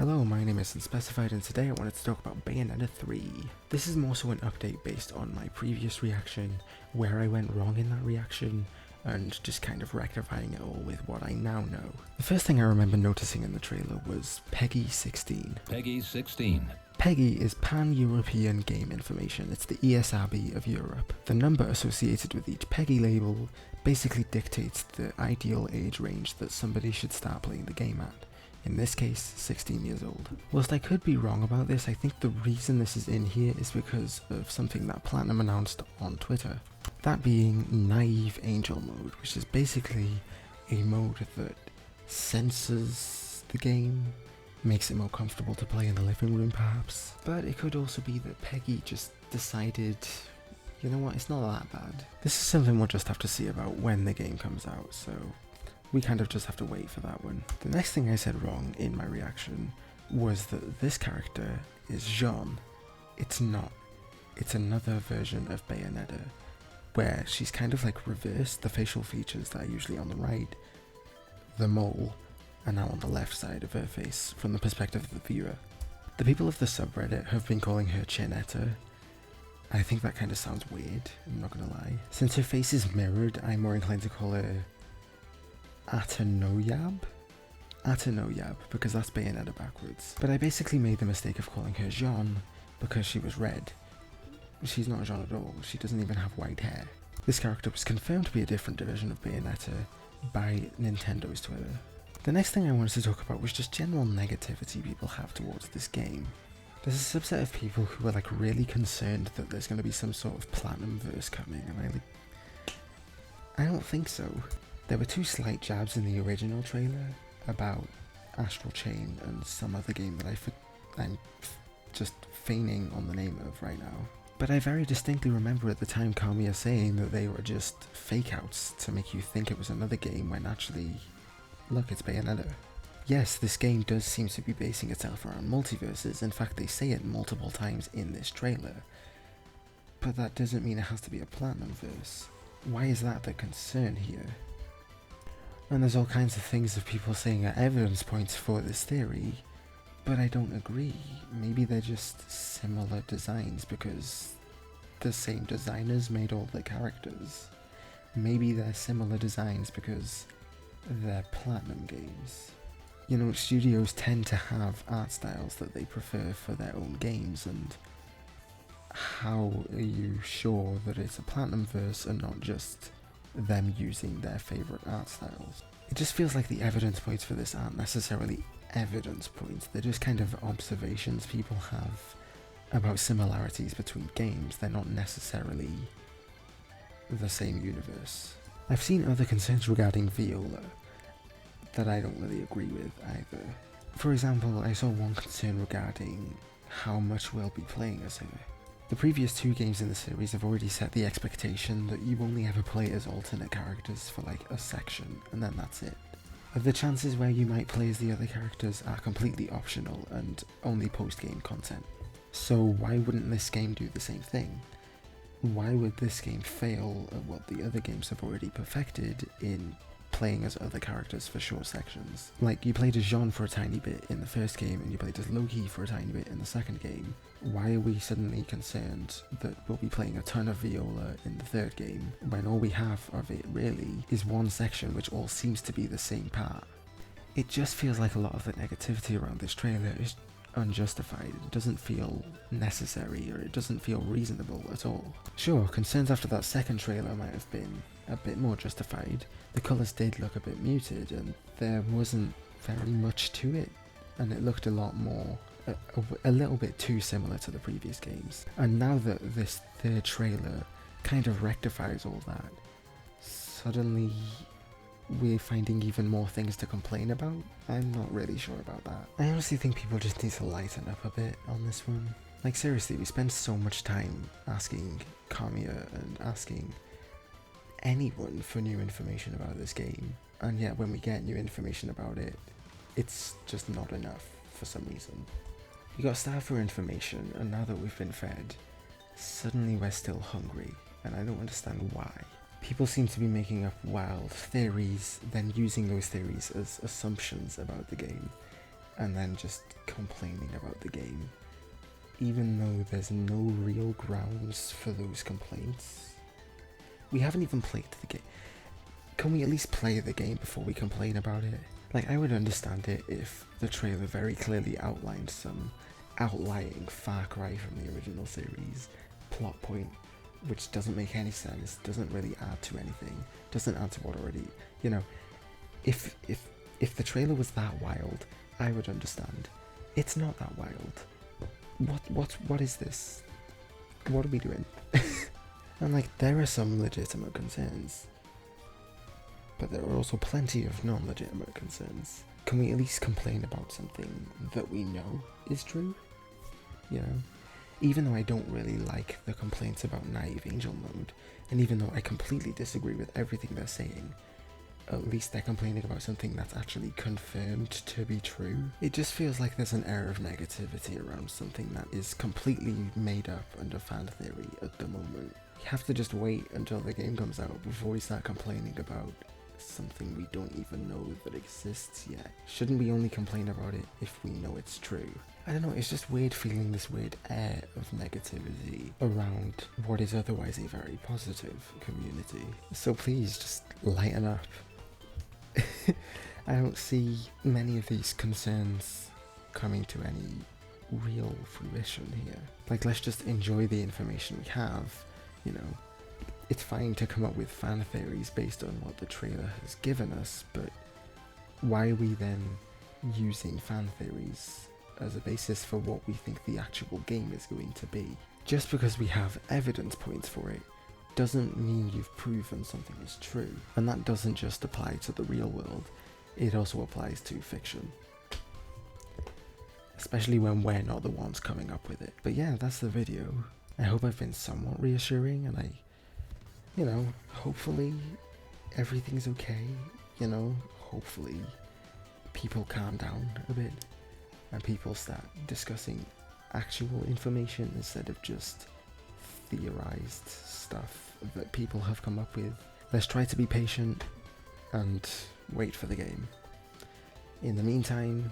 Hello, my name is Unspecified and today I wanted to talk about Bayonetta 3. This is more so an update based on my previous reaction, where I went wrong in that reaction, and just kind of rectifying it all with what I now know. The first thing I remember noticing in the trailer was Peggy 16. Peggy 16. Peggy is pan-European game information. It's the ESRB of Europe. The number associated with each Peggy label basically dictates the ideal age range that somebody should start playing the game at. In this case, 16 years old. Whilst I could be wrong about this, I think the reason this is in here is because of something that Platinum announced on Twitter. That being Naive Angel mode, which is basically a mode that censors the game, makes it more comfortable to play in the living room perhaps. But it could also be that Peggy just decided, you know what, it's not that bad. This is something we'll just have to see about when the game comes out, so we kind of just have to wait for that one. The next thing I said wrong in my reaction was that this character is Jean. It's not. It's another version of Bayonetta, where she's kind of like reversed. The facial features that are usually on the right, the mole, are now on the left side of her face from the perspective of the viewer. The people of the subreddit have been calling her Chinetta. I think that kind of sounds weird, I'm not gonna lie. Since her face is mirrored, I'm more inclined to call her Atanoyab, because that's Bayonetta backwards. But I basically made the mistake of calling her Jean because she was red. She's not Jean at all, she doesn't even have white hair. This character was confirmed to be a different division of Bayonetta by Nintendo's Twitter. The next thing I wanted to talk about was just general negativity people have towards this game. There's a subset of people who are like really concerned that there's going to be some sort of Platinum verse coming, and I don't think so. There were two slight jabs in the original trailer about Astral Chain and some other game that I'm just feigning on the name of right now. But I very distinctly remember at the time Kamiya saying that they were just fake outs to make you think it was another game when actually, look, it's Bayonetta. Yes, this game does seem to be basing itself around multiverses. In fact, they say it multiple times in this trailer. But that doesn't mean it has to be a Platinum verse. Why is that the concern here? And there's all kinds of things of people saying are evidence points for this theory, but I don't agree. Maybe they're just similar designs because the same designers made all the characters. Maybe they're similar designs because they're Platinum games. You know, studios tend to have art styles that they prefer for their own games, and how are you sure that it's a Platinum verse and not just them using their favourite art styles? It just feels like the evidence points for this aren't necessarily evidence points, they're just kind of observations people have about similarities between games. They're not necessarily the same universe. I've seen other concerns regarding Viola that I don't really agree with either. For example, I saw one concern regarding how much we'll be playing as her. The previous two games in the series have already set the expectation that you only ever play as alternate characters for like a section, and then that's it. The chances where you might play as the other characters are completely optional and only post-game content. So why wouldn't this game do the same thing? Why would this game fail at what the other games have already perfected in playing as other characters for short sections? Like, you played as Jean for a tiny bit in the first game and you played as Loki for a tiny bit in the second game. Why are we suddenly concerned that we'll be playing a ton of Viola in the third game when all we have of it really is one section which all seems to be the same part? It just feels like a lot of the negativity around this trailer is unjustified. It doesn't feel necessary, or it doesn't feel reasonable at all. Sure, concerns after that second trailer might have been a bit more justified. The colours did look a bit muted and there wasn't very much to it, and it looked a lot more, a little bit too similar to the previous games. And now that this third trailer kind of rectifies all that, suddenly we're finding even more things to complain about? I'm not really sure about that. I honestly think people just need to lighten up a bit on this one. Like, seriously, we spend so much time asking Kamiya and asking anyone for new information about this game, and yet when we get new information about it, it's just not enough for some reason. We got starved for information, and now that we've been fed, suddenly we're still hungry, and I don't understand why. People seem to be making up wild theories, then using those theories as assumptions about the game, and then just complaining about the game, even though there's no real grounds for those complaints. We haven't even played the game. Can we at least play the game before we complain about it? Like, I would understand it if the trailer very clearly outlined some outlying far cry from the original series plot point, which doesn't make any sense, doesn't really add to anything, doesn't add to what already, you know, if the trailer was that wild, I would understand. It's not that wild. What is this? What are we doing? And like, there are some legitimate concerns, but there are also plenty of non-legitimate concerns. Can we at least complain about something that we know is true? You know? Even though I don't really like the complaints about Naive Angel mode, and even though I completely disagree with everything they're saying, at least they're complaining about something that's actually confirmed to be true. It just feels like there's an air of negativity around something that is completely made up under fan theory at the moment. We have to just wait until the game comes out before we start complaining about something we don't even know that exists yet. Shouldn't we only complain about it if we know it's true? I don't know, it's just weird feeling this weird air of negativity around what is otherwise a very positive community. So please just lighten up. I don't see many of these concerns coming to any real fruition here. Like, let's just enjoy the information we have, you know. It's fine to come up with fan theories based on what the trailer has given us, but why are we then using fan theories as a basis for what we think the actual game is going to be? Just because we have evidence points for it doesn't mean you've proven something is true. And that doesn't just apply to the real world, it also applies to fiction. Especially when we're not the ones coming up with it. But yeah, that's the video. I hope I've been somewhat reassuring, and you know, hopefully everything's okay, you know, hopefully people calm down a bit and people start discussing actual information instead of just theorized stuff that people have come up with. Let's try to be patient and wait for the game. In the meantime,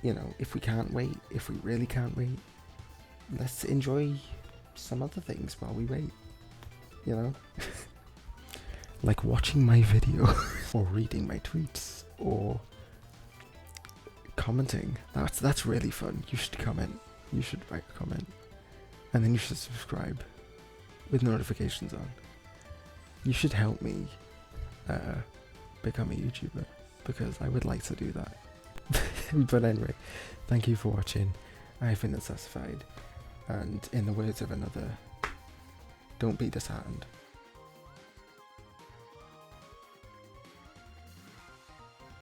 you know, if we can't wait, if we really can't wait, let's enjoy some other things while we wait. You know? Like watching my video, or reading my tweets, or commenting. That's really fun. You should comment. You should write a comment. And then you should subscribe with notifications on. You should help me become a YouTuber, because I would like to do that. But anyway, thank you for watching. I've been Unsatisfied, and in the words of another, don't be disheartened.